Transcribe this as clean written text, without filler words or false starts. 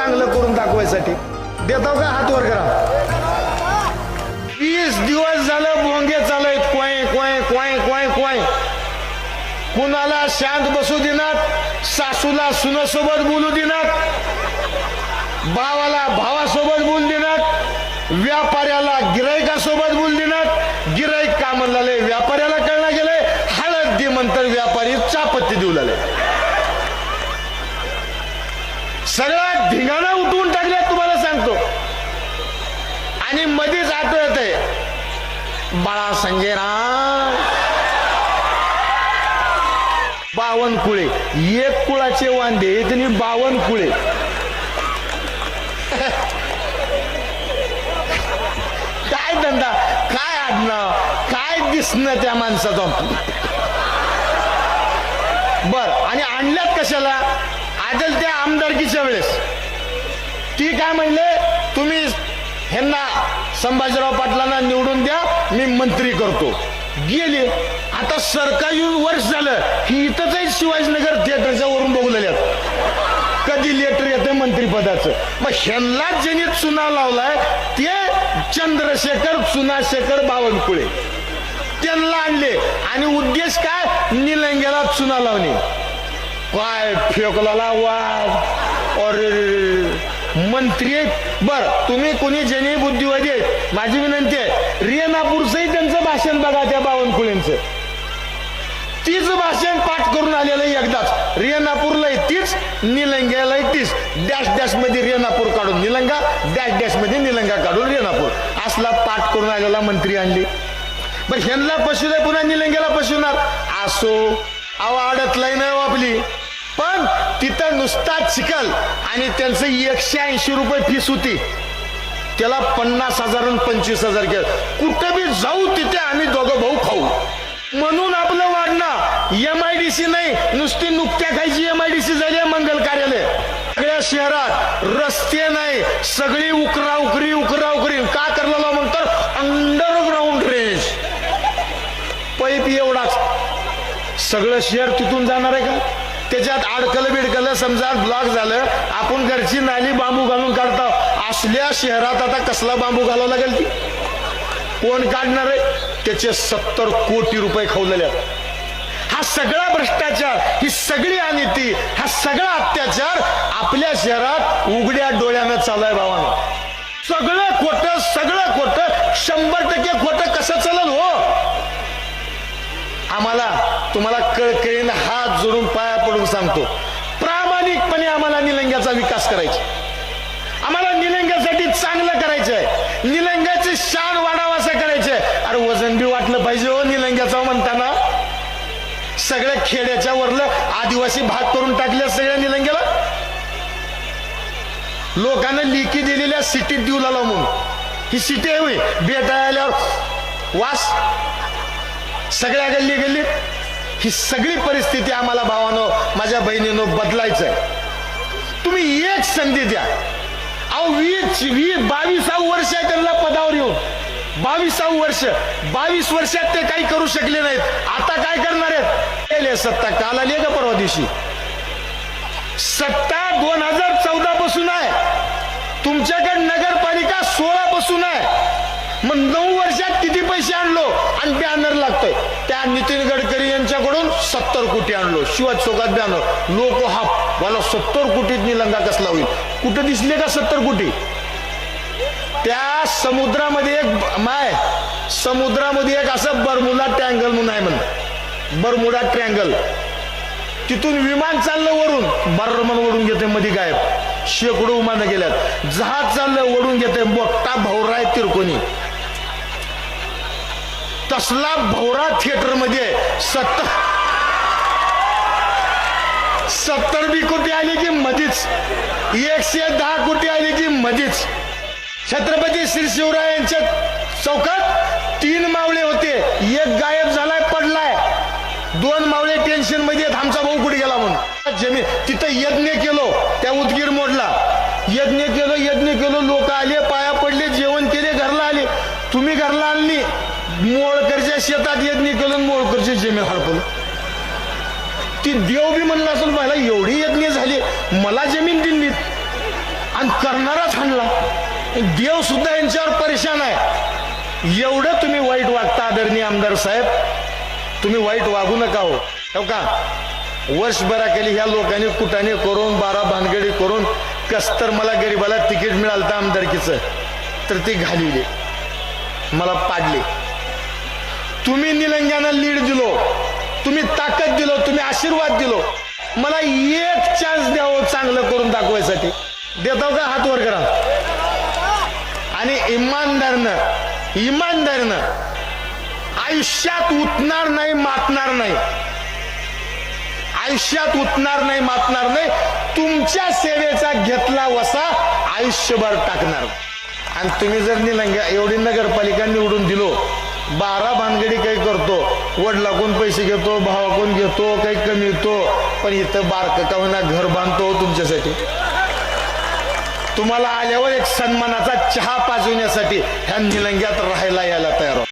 चांगलं करून दाखवायसाठी. देतो का हात वर करा. 20 दिवस झालं भोंगे चालू आहेत. क्वाय क्वाय क्वाय क्वाय क्वाय. कुणाला शांत बसू देणार, सासूला सुनासोबत बोलू देणार, भावाला भावासोबत बोलू देणार, व्यापाऱ्याला गिरायकासोबत बोलू देणार. गिरायक का म्हणले व्यापाऱ्याला कळलं गेलंय, हळद दे म्हणतात व्यापारी चापत्ती देऊ लागले. सगळा धिंगाणा उठवून टाकल्या तुम्हाला सांगतो. आणि मध्येच आठवत येते बाळा संजय राव 52 कुळे. एक कुळाचे वांदे त्यांनी 52 कुळे. काय धंदा, काय आडनाव, काय दिसणं त्या माणसाचं. बर, आणि आणल्यात कशाला? आजल त्या आमदारकीच्या वेळेस ती काय म्हणले, तुम्ही ह्यांना संभाजीराव पाटलांना निवडून द्या, मी मंत्री करतो. गेले. आता सरकार येऊन वर्ष झालं ही इथंच आहे शिवाजीनगर थिएटरच्या वरून बघू लागल्यात कधी लेटर येते मंत्रीपदाचं. मग ह्यांना ज्यांनी चुना लावलाय ते चंद्रशेखर चुनाशेखर बावनकुळे त्यांना आणले. आणि उद्देश काय? निलंग्याला चुना लावणे. काय फेकला वाद. और मंत्री बर, तुम्ही कोणी जनी बुद्धिवादी आहेत, माझी विनंती आहे रेणापूरचंही त्यांचं भाषण बघा त्या बावनकुळेंचं. तीच भाषण पाठ करून आलेलं एकदाच. रेणापूरला तीच, निलंग्याला तीच. डॅश डॅश मध्ये रेणापूर काढून निलंगा, डॅश डॅश मध्ये निलंगा काढून रेणापूर, असला पाठ करून आलेला मंत्री आणले. बर, ह्यांना पशु दे, पुन्हा निलंग्याला पशुणार असो. अहो अडतलाय नाही आपली. पण तिथं नुसता चिखल आणि त्यांचं 180 रुपये फीस होती. त्याला 50,000 आणि 25,000 केलं. कुठं बी जाऊ तिथे आम्ही दोघं भाऊ खाऊ म्हणून आपलं वाढणं. MIDC नाही, नुसती नुकत्या खायची MIDC झाली मंगल कार्यालय. सगळ्या शहरात रस्ते नाही, सगळी उकरा उकरी उकरा उकरी. का करला म्हणतात अंडरग्राऊंड ड्रेनेज पाईप एवढाच. सगळं शहर तिथून जाणार आहे का? त्याच्यात अडकलं बिडकलं समजा ब्लॉक झालं, आपण घरची नाली बांबू घालून काढतो. असल्या शहरात आता कसला बांबू घालावा लागेल ती कोण काढणार आहे? त्याचे 70 कोटी रुपये खावलेले. हा सगळा भ्रष्टाचार, ही सगळी अनिती, हा सगळा अत्याचार आपल्या शहरात उघड्या डोळ्यानं चालू आहे भावानं. सगळं खोटं, सगळं खोटं, 100% खोटं कसं चालल हो? आम्हाला तुम्हाला कळकळीनं हात जोडून पाया पडून सांगतो, प्रामाणिकपणे आम्हाला निलंग्याचा विकास करायचा. आम्हाला निलंग्यासाठी चांगलं करायचंय. निलंग्याची शान वाढावं असं करायचंय. अरे वजन बी वाटलं पाहिजे हो निलंग्याचं म्हणताना. सगळ्या खेड्याच्या वरलं आदिवासी भाग करून टाकले सगळ्या निलंग्याला. लोकांना लिखी दिलेल्या सिटीत देऊ लागला म्हणून. ही सिटी आहे होय, बेटा आल्यावर वास सगळ्या गल्ली गल्लीत. ही सगळी परिस्थिती आम्हाला भावानो, माझ्या बहिणीनो बदलायचंय. तुम्ही एक संधी द्या. अहो 22 वर्ष आहे त्यांना पदावर येऊन. 22 वर्ष, 22 वर्षात ते काही करू शकले नाहीत. आता काय करणार आहेत? केले सत्ता. काल आली का परवा दिवशी? सत्ता 2014 पासून आहे. तुमच्याकडे नगरपालिका 16 पासून आहे. मग 9 वर्षात किती पैसे आणलो? आणि बॅनर लागतोय त्या नितीन गडकरी यांच्याकडून 70 कोटी आणलो. शिवाजी चौकात बॅनर. लोक हाप मला 70 कोटीत निलंगा कसला होईल? कुठं दिसले का 70 कोटी? त्या समुद्रामध्ये समुद्रामध्ये एक असं बर्मुडा ट्रँगल म्हणून आहे म्हणून. बर्मुडा ट्रँगल तिथून विमान चाललं वरून, बर्रमन ओढून घेते मध्ये गायब. शेकडो विमानं गेल्यात. जहाज चाललं ओढून घेते. मोठा भवरा आहे तिरकोणी. तसला भवरा थिएटर मध्ये 70 बी कोटी आली की मधीच, 110 कोटी आली की मधीच. छत्रपती श्री शिवरायांच्या चौकात 3 मावळे होते. एक गायब झालाय, पडलाय. 2 मावळे टेन्शन मध्ये. आमचा भाऊ कुठे गेला म्हणून. जमीन तिथं यज्ञ केलो त्या उदगीर मोडला. यज्ञ केलो. लोक आले, पाया पडले, जेवण केले, घरला आले. तुम्ही घरला आणली. मोळकरच्या शेतात यज्ञ केलं, मोळकरची जमीन हडपलं. ती देव बी म्हणला असेल मला एवढी यज्ञ झाली, मला जमीन दिली. आणि करणाराच हाणला. देव सुद्धा यांच्यावर परेशान आहे. एवढं तुम्ही वाईट वागता आदरणीय आमदार साहेब, तुम्ही वाईट वागू नका हो का. वर्षभरा केली ह्या लोकांनी कुटाने करून 12 भानगडी करून कस्तर मला गरीबाला तिकीट मिळालं आमदारकीचं, तर ती घालवली, मला पाडली. तुम्ही निलंग्यानं लीड दिलो, तुम्ही ताकद दिलो, तुम्ही आशीर्वाद दिलो. मला एक चान्स द्यावं चांगलं करून दाखवायसाठी. देताव का? हात वर करा. आणि इमानदारनं आयुष्यात उठणार नाही, मातणार नाही, आयुष्यात उठणार नाही, मातणार नाही. तुमच्या सेवेचा घेतला वसा आयुष्यभर टाकणार. आणि तुम्ही जर निलंग्या एवढी नगरपालिका निवडून दिलो, 12 भानगडी काही करतो, वडला कोण पैसे घेतो, भावा कोण घेतो, काही कमी येतो, पण इथं बारकं का होईना घर बांधतो तुमच्यासाठी. तुम्हाला आल्यावर एक सन्मानाचा चहा पाजवण्यासाठी ह्या निलंग्यात राहायला यायला तयार.